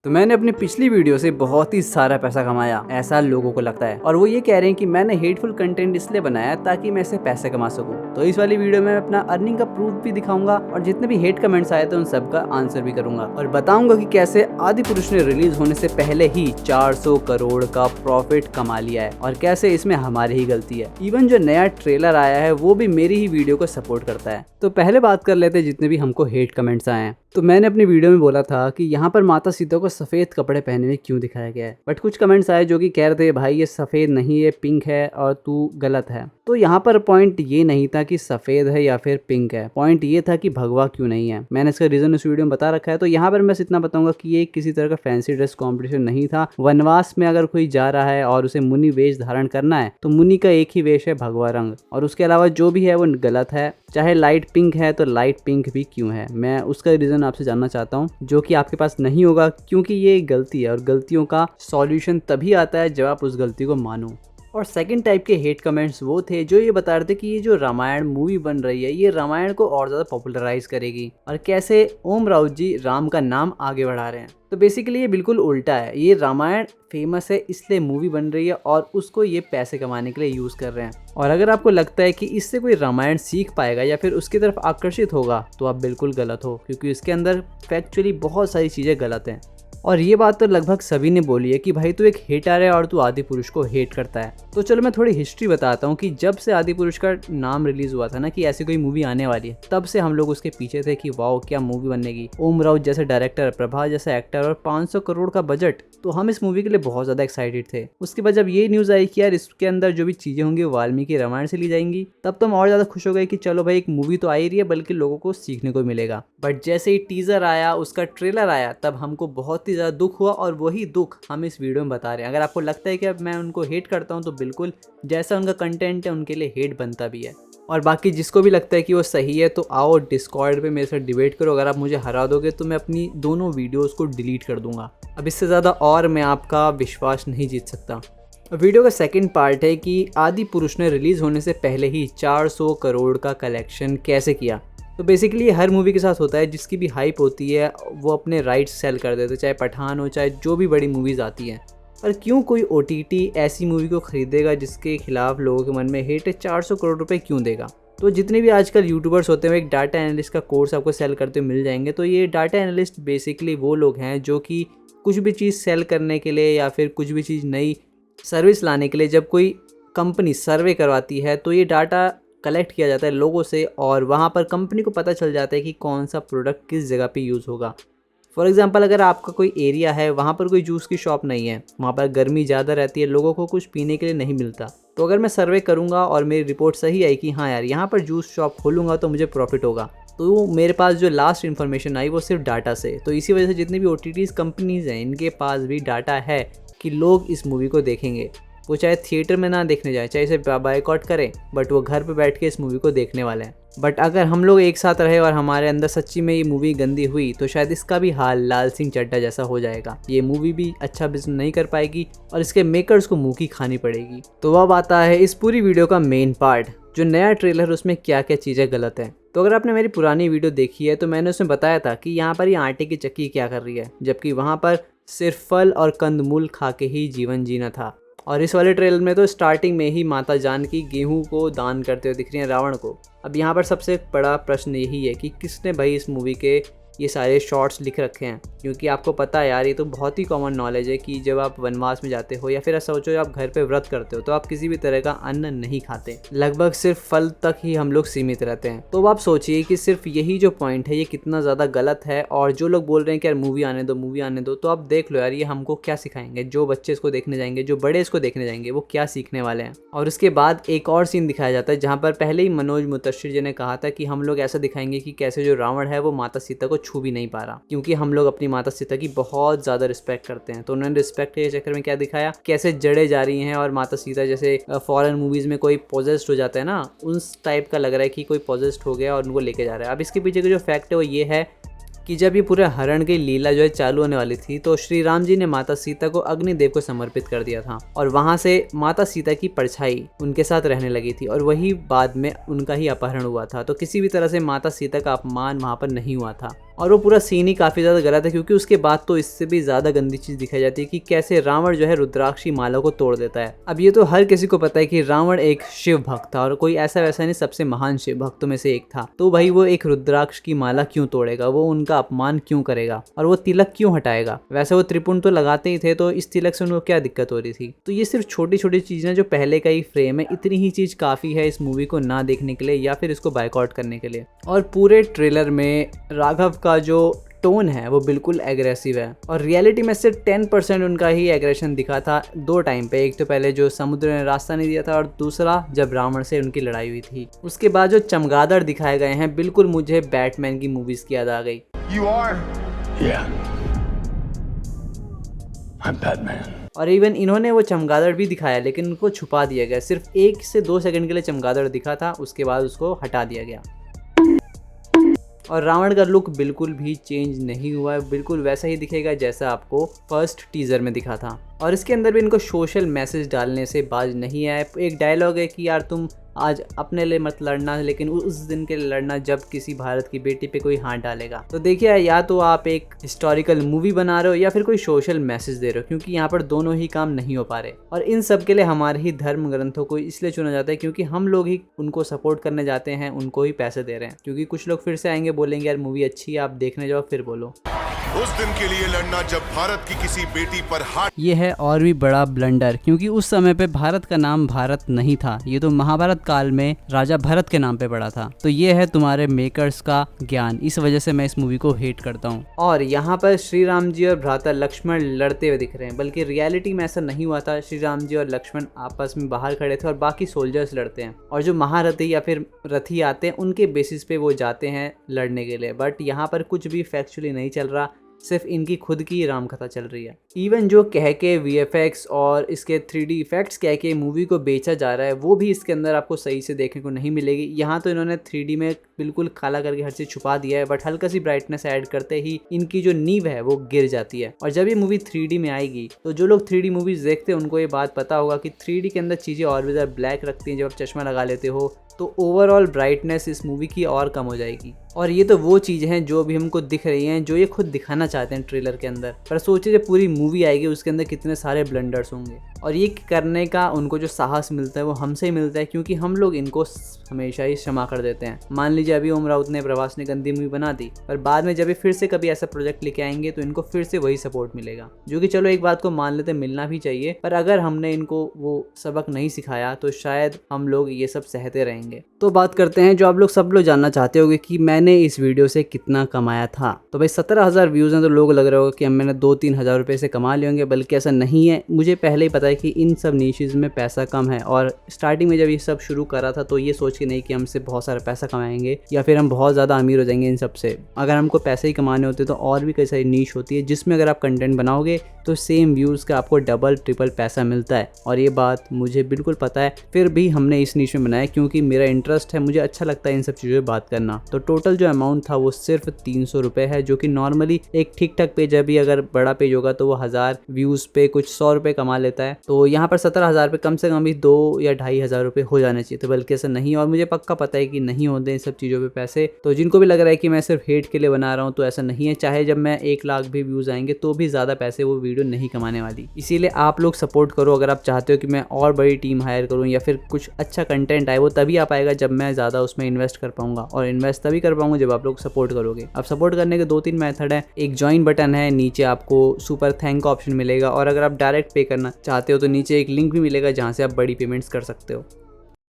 तो मैंने अपनी पिछली वीडियो से बहुत ही सारा पैसा कमाया, ऐसा लोगों को लगता है। और वो ये कह रहे हैं कि मैंने हेटफुल कंटेंट इसलिए बनाया ताकि मैं इससे पैसे कमा सकूं। तो इस वाली वीडियो में मैं अपना अर्निंग का प्रूफ भी दिखाऊंगा और जितने भी हेट कमेंट्स आए थे उन सब का आंसर भी करूंगा और बताऊंगा कि कैसे आदि पुरुष ने रिलीज होने से पहले ही 400 करोड़ का प्रॉफिट कमा लिया है और कैसे इसमें हमारी ही गलती है। इवन जो नया ट्रेलर आया है वो भी मेरी ही वीडियो को सपोर्ट करता है। तो पहले बात कर लेते हैं जितने भी हमको हेट कमेंट्स आए हैं। तो मैंने अपनी वीडियो में बोला था कि यहाँ पर माता सीता को सफ़ेद कपड़े पहने में क्यों दिखाया गया है, बट कुछ कमेंट्स आए जो कि कह रहे थे भाई ये सफ़ेद नहीं ये पिंक है और तू गलत है। तो यहाँ पर पॉइंट ये नहीं था कि सफ़ेद है या फिर पिंक है, पॉइंट ये था कि भगवा क्यों नहीं है। मैंने इसका रीज़न उस वीडियो में बता रखा है। तो यहाँ पर मैं बस इतना बताऊंगा कि ये किसी तरह का फैंसी ड्रेस कॉम्पिटिशन नहीं था। वनवास में अगर कोई जा रहा है और उसे मुनि वेश धारण करना है तो मुनि का एक ही वेश है भगवा रंग, और उसके अलावा जो भी है वो गलत है। चाहे लाइट पिंक है तो लाइट पिंक भी क्यों है, मैं उसका रीज़न आपसे जानना चाहता हूँ जो कि आपके पास नहीं होगा, क्योंकि ये एक गलती है और गलतियों का सॉल्यूशन तभी आता है जब आप उस गलती को मानो। और सेकंड टाइप के हेट कमेंट्स वो थे जो ये बता रहे थे कि ये जो रामायण मूवी बन रही है ये रामायण को और ज़्यादा पॉपुलराइज करेगी और कैसे ओम राउत जी राम का नाम आगे बढ़ा रहे हैं। तो बेसिकली ये बिल्कुल उल्टा है। ये रामायण फेमस है इसलिए मूवी बन रही है और उसको ये पैसे कमाने के लिए यूज़ कर रहे हैं। और अगर आपको लगता है कि इससे कोई रामायण सीख पाएगा या फिर उसकी तरफ आकर्षित होगा तो आप बिल्कुल गलत हो, क्योंकि इसके अंदर फैक्चुअली बहुत सारी चीज़ें गलत हैं। और ये बात तो लगभग सभी ने बोली है कि भाई तू एक हेटर है और तू आदि पुरुष को हेट करता है। तो चलो मैं थोड़ी हिस्ट्री बताता हूँ कि जब से आदि पुरुष का नाम रिलीज हुआ था ना कि ऐसी कोई मूवी आने वाली है, तब से हम लोग उसके पीछे थे कि वाओ क्या मूवी बनेगी। ओम राउत जैसे डायरेक्टर, प्रभास जैसे एक्टर और 500 करोड़ का बजट, तो हम इस मूवी के लिए बहुत ज़्यादा एक्साइटेड थे। उसके बाद जब ये न्यूज़ आई कि यार इसके अंदर जो भी चीज़ें होंगी वाल्मीकि रामायण से ली जाएंगी, तब तो हम और ज़्यादा खुश हो गए कि चलो भाई एक मूवी तो आ ही रही है बल्कि लोगों को सीखने को मिलेगा। बट जैसे ही टीज़र आया, उसका ट्रेलर आया, तब हमको बहुत ही ज़्यादा दुख हुआ और वही दुख हम इस वीडियो में बता रहे हैं। अगर आपको लगता है कि अब मैं उनको हेट करता हूँ तो बिल्कुल, जैसा उनका कंटेंट है उनके लिए हेट बनता भी है। और बाकी जिसको भी लगता है कि वो सही है तो आओ डिस्कॉर्ड पे मेरे साथ डिबेट करो। अगर आप मुझे हरा दोगे तो मैं अपनी दोनों वीडियोस को डिलीट कर दूंगा। अब इससे ज़्यादा और मैं आपका विश्वास नहीं जीत सकता। वीडियो का सेकंड पार्ट है कि आदि पुरुष ने रिलीज़ होने से पहले ही 400 करोड़ का कलेक्शन कैसे किया। तो बेसिकली हर मूवी के साथ होता है, जिसकी भी हाइप होती है वो अपने राइट्स सेल कर देते, चाहे पठान हो चाहे जो भी बड़ी मूवीज़ आती हैं। पर क्यों कोई OTT ऐसी मूवी को खरीदेगा जिसके खिलाफ लोगों के मन में हेट है? 400 करोड़ रुपए क्यों देगा? तो जितने भी आजकल यूट्यूबर्स होते हैं एक डाटा एनालिस्ट का कोर्स आपको सेल करते मिल जाएंगे। तो ये डाटा एनालिस्ट बेसिकली वो लोग हैं जो कि कुछ भी चीज़ सेल करने के लिए या फिर कुछ भी चीज़ नई सर्विस लाने के लिए जब कोई कंपनी सर्वे करवाती है तो ये डाटा कलेक्ट किया जाता है लोगों से और वहाँ पर कंपनी को पता चल जाता है कि कौन सा प्रोडक्ट किस जगह पे यूज़ होगा। फॉर एग्जांपल अगर आपका कोई एरिया है वहाँ पर कोई जूस की शॉप नहीं है, वहाँ पर गर्मी ज़्यादा रहती है, लोगों को कुछ पीने के लिए नहीं मिलता, तो अगर मैं सर्वे करूँगा और मेरी रिपोर्ट सही आई कि हाँ यार यहाँ पर जूस शॉप खोलूँगा तो मुझे प्रॉफिट होगा, तो मेरे पास जो लास्ट इन्फॉर्मेशन आई वो सिर्फ डाटा से। तो इसी वजह से जितनी भी OTT कंपनीज़ हैं इनके पास भी डाटा है कि लोग इस मूवी को देखेंगे। वो चाहे थिएटर में ना देखने जाए, चाहे इसे बायकॉट करें, बट वो घर पे बैठ के इस मूवी को देखने वाले हैं। बट अगर हम लोग एक साथ रहे और हमारे अंदर सच्ची में ये मूवी गंदी हुई तो शायद इसका भी हाल लाल सिंह चड्ढा जैसा हो जाएगा। ये मूवी भी अच्छा बिजनेस नहीं कर पाएगी और इसके मेकर्स को मुंह की खानी पड़ेगी। तो अब आता है इस पूरी वीडियो का मेन पार्ट, जो नया ट्रेलर उसमें क्या क्या चीज़ें गलत हैं। तो अगर आपने मेरी पुरानी वीडियो देखी है तो मैंने उसमें बताया था कि यहाँ पर ये आटे की चक्की क्या कर रही है, जबकि वहाँ पर सिर्फ फल और कंदमूल खा के ही जीवन जीना था। और इस वाले ट्रेलर में तो स्टार्टिंग में ही माता जानकी गेहूं को दान करते हुए दिख रही हैं रावण को। अब यहाँ पर सबसे बड़ा प्रश्न यही है कि किसने भाई इस मूवी के ये सारे शॉर्ट्स लिख रखे हैं, क्योंकि आपको पता है यार ये तो बहुत ही कॉमन नॉलेज है कि जब आप वनवास में जाते हो या फिर ऐसा सोचो आप घर पे व्रत करते हो तो आप किसी भी तरह का अन्न नहीं खाते, लगभग सिर्फ फल तक ही हम लोग सीमित रहते हैं। तो अब आप सोचिए कि सिर्फ यही जो पॉइंट है ये कितना ज़्यादा गलत है। और जो लोग बोल रहे हैं कि यार मूवी आने दो मूवी आने दो, तो आप देख लो यार ये हमको क्या सिखाएंगे। जो बच्चे इसको देखने जाएंगे, जो बड़े इसको देखने जाएंगे, वो क्या सीखने वाले हैं। और उसके बाद एक और सीन दिखाया जाता है जहाँ पर पहले ही मनोज मुतशिर जी ने कहा था कि हम लोग ऐसा दिखाएंगे कि कैसे जो रावण है वो माता सीता को छू भी नहीं पा रहा, क्योंकि हम लोग अपनी माता सीता की बहुत ज्यादा रिस्पेक्ट करते हैं। तो उन्होंने रिस्पेक्ट के चक्कर में क्या दिखाया, कैसे जड़े जा रही हैं और माता सीता जैसे फॉरेन मूवीज में कोई पोजेस्ड हो जाता है ना, उस टाइप का लग रहा है कि कोई पोजेस्ड हो गया और उनको लेके जा रहा है। अब इसके पीछे का जो फैक्ट है वो ये है कि जब ये पूरे हरण की लीला जो है चालू होने वाली थी तो श्री राम जी ने माता सीता को अग्निदेव को समर्पित कर दिया था और वहां से माता सीता की परछाई उनके साथ रहने लगी थी और वही बाद में उनका ही अपहरण हुआ था। तो किसी भी तरह से माता सीता का अपमान वहां पर नहीं हुआ था। और वो पूरा सीन ही काफ़ी ज़्यादा गलत है, क्योंकि उसके बाद तो इससे भी ज़्यादा गंदी चीज़ दिखाई जाती है कि कैसे रावण जो है रुद्राक्ष की माला को तोड़ देता है। अब ये तो हर किसी को पता है कि रावण एक शिव भक्त था, और कोई ऐसा वैसा नहीं, सबसे महान शिव भक्तों में से एक था। तो भाई वो एक रुद्राक्ष की माला क्यों तोड़ेगा, वो उनका अपमान क्यों करेगा, और वो तिलक क्यों हटाएगा? वैसे वो त्रिपुंड तो लगाते ही थे, तो इस तिलक से उनको क्या दिक्कत हो रही थी? तो ये सिर्फ छोटी छोटी चीज़ें जो पहले का ही फ्रेम है, इतनी ही चीज़ काफ़ी है इस मूवी को ना देखने के लिए या फिर इसको बायकॉट करने के लिए। और पूरे ट्रेलर में राघव का जो टोन है वो बिल्कुल एग्रेसिव है, और रियलिटी में से 10% उनका ही एग्रेशन दिखा था दो टाइम पे। एक तो पहले जो समुद्र ने रास्ता नहीं दिया था, और दूसरा जब रावण से उनकी लड़ाई हुई थी। उसके बाद जो चमगादड़ दिखाए गए हैं, बिल्कुल मुझे बैटमैन की मूवीज की याद आ गई। और इवन इन्होंने वो चमगादड़ भी दिखाया, लेकिन उनको छुपा दिया गया। सिर्फ 1 से 2 सेकंड के लिए चमगादड़ दिखा था, उसके बाद उसको हटा दिया गया। और रावण का लुक बिल्कुल भी चेंज नहीं हुआ है, बिल्कुल वैसा ही दिखेगा जैसा आपको फर्स्ट टीजर में दिखा था। और इसके अंदर भी इनको सोशल मैसेज डालने से बाज नहीं आया। एक डायलॉग है कि यार तुम आज अपने लिए मत लड़ना, लेकिन उस दिन के लिए लड़ना जब किसी भारत की बेटी पे कोई हाथ डालेगा। तो देखिए, या तो आप एक हिस्टोरिकल मूवी बना रहे हो या फिर कोई सोशल मैसेज दे रहे हो, क्योंकि यहाँ पर दोनों ही काम नहीं हो पा रहे। और इन सब के लिए हमारे ही धर्म ग्रंथों को इसलिए चुना जाता है क्योंकि हम लोग ही उनको सपोर्ट करने जाते हैं, उनको ही पैसे दे रहे हैं। क्योंकि कुछ लोग फिर से आएंगे, बोलेंगे यार मूवी अच्छी है, आप देखने जाओ, फिर बोलो। उस दिन के लिए लड़ना जब भारत की किसी बेटी पर हाथ। ये है और भी बड़ा ब्लंडर, क्योंकि उस समय पे भारत का नाम भारत नहीं था, ये तो महाभारत काल में राजा भरत के नाम पे पड़ा था। तो ये है तुम्हारे मेकर्स का ज्ञान, इस वजह से मैं इस मूवी को हेट करता हूँ। और यहाँ पर श्री राम जी और भ्राता लक्ष्मण लड़ते हुए दिख रहे हैं, बल्कि रियलिटी में ऐसा नहीं हुआ था। श्री राम जी और लक्ष्मण आपस में बाहर खड़े थे और बाकी सोल्जर्स लड़ते हैं, और जो महारथी या फिर रथी आते हैं उनके बेसिस पे वो जाते हैं लड़ने के लिए। बट यहाँ पर कुछ भी फैक्चुअली नहीं चल रहा, सिर्फ इनकी खुद की राम कथा चल रही है। इवन जो कह के VFX और इसके 3D इफेक्ट्स कह के मूवी को बेचा जा रहा है, वो भी इसके अंदर आपको सही से देखने को नहीं मिलेगी। यहाँ तो इन्होंने 3D में बिल्कुल काला करके हर चीज़ छुपा दिया है, बट हल्का सी ब्राइटनेस ऐड करते ही इनकी जो नींव है वो गिर जाती है। और जब ये मूवी 3D में आएगी, तो जो लोग 3D मूवीज देखते हैं उनको ये बात पता होगा कि 3D के अंदर चीज़ें और भी ज़्यादा ब्लैक रखती हैं। जब आप चश्मा लगा लेते हो तो ओवरऑल ब्राइटनेस इस मूवी की और कम हो जाएगी। और ये तो वो चीज़ हैं जो भी हमको दिख रही हैं, जो ये खुद दिखाना चाहते हैं ट्रेलर के अंदर। पर सोचिए जब पूरी मूवी आएगी उसके अंदर कितने सारे ब्लंडर्स होंगे। और ये करने का उनको जो साहस मिलता है वो हमसे ही मिलता है, क्योंकि हम लोग इनको हमेशा ही क्षमा कर देते हैं। मान लीजिए अभी ओम राउत ने प्रभास ने गंदी मूवी बना दी, पर बाद में जब ये फिर से कभी ऐसा प्रोजेक्ट लेके आएंगे तो इनको फिर से वही सपोर्ट मिलेगा। जो कि चलो एक बात को मान लेते मिलना भी चाहिए, पर अगर हमने इनको वो सबक नहीं सिखाया तो शायद हम लोग ये सब सहते रहेंगे। तो बात करते हैं जो आप लोग सब लोग जानना चाहते होंगे कि मैंने इस वीडियो से कितना कमाया था। तो भाई 17,000 व्यूज़ हैं, तो लोग लग रहे हो कि मैंने 2-3 हज़ार रुपये से कमा लिए होंगे, बल्कि ऐसा नहीं है। मुझे पहले ही पता है कि इन सब नीशेज़ में पैसा कम है, और स्टार्टिंग में जब ये सब शुरू करा था तो ये सोच के नहीं कि हमसे बहुत सारा पैसा कमाएंगे या फिर हम बहुत ज़्यादा अमीर हो जाएंगे इन सब से। अगर हमको पैसे ही कमाने होते तो और भी कई सारी नीश होती है जिसमें अगर आप कंटेंट बनाओगे तो सेम व्यूज़ का आपको डबल ट्रिपल पैसा मिलता है। और ये बात मुझे बिल्कुल पता है, फिर भी हमने इस नीश में बनाया क्योंकि मेरा इंटरेस्ट है, मुझे अच्छा लगता है इन सब चीज़ों पर बात करना। तो टोटल जो अमाउंट था वो सिर्फ 300 रुपये है, जो कि नॉर्मली एक ठीक ठाक पेज है, भी अगर बड़ा पेज होगा तो वो 1000 व्यूज़ पे कुछ 100 रुपये कमा लेता है। तो यहाँ पर 17,000 पे कम से कम भी 2 या 2,500 रुपये हो जाने चाहिए, तो बल्कि ऐसा नहीं। और मुझे पक्का पता है कि नहीं होते इन सब चीज़ों पे पैसे। तो जिनको भी लग रहा है कि मैं सिर्फ हेट के लिए बना रहा हूँ, तो ऐसा नहीं है। चाहे जब मैं 1 लाख भी व्यूज़ आएंगे तो भी ज़्यादा पैसे वो वीडियो नहीं कमाने वाली। इसीलिए आप लोग सपोर्ट करो। अगर आप चाहते हो कि मैं और बड़ी टीम हायर करूँ या फिर कुछ अच्छा कंटेंट आए, वो तभी आ पाएगा जब मैं ज़्यादा उसमें इन्वेस्ट कर पाऊंगा। और इन्वेस्ट तभी कर पाऊंगा जब आप लोग सपोर्ट करोगे। अब सपोर्ट करने के 2-3 मेथड है। एक ज्वाइन बटन है, नीचे आपको सुपर थैंक का ऑप्शन मिलेगा, और अगर आप डायरेक्ट पे करना चाहते हो तो नीचे एक लिंक भी मिलेगा जहाँ से आप बड़ी पेमेंट्स कर सकते हो।